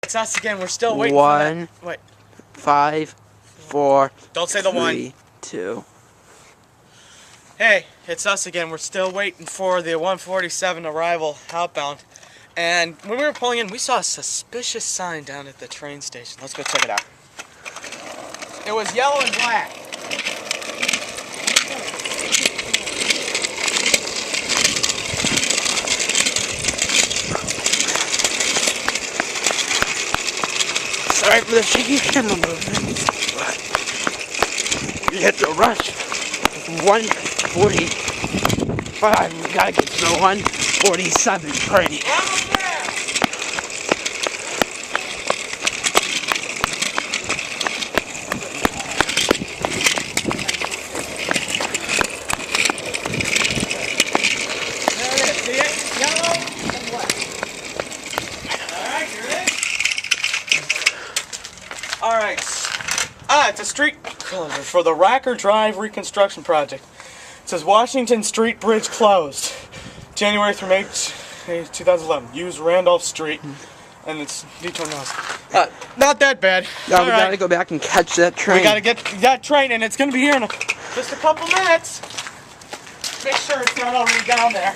It's us again. We're still waiting One, for that. Wait. 5, 4. Don't say the 3, one. 2. Hey, it's us again. We're still waiting for the 147 arrival outbound. And when we were pulling in, we saw a suspicious sign down at the train station. Let's go check it out. It was yellow and black. Sorry for the shaky camera movement, but we had to rush. 1:45. We gotta get to the 1:47 train. There it is. See it? Yellow and black. Alright, you ready? Alright. It's a street closure for the Racker Drive reconstruction project. It says Washington Street Bridge closed. January through May 2011. Use Randolph Street. And it's detour north. Not that bad. Yeah, we Alright. gotta go back and catch that train. We gotta get that train, and it's gonna be here in just a couple minutes. Make sure it's not already down there.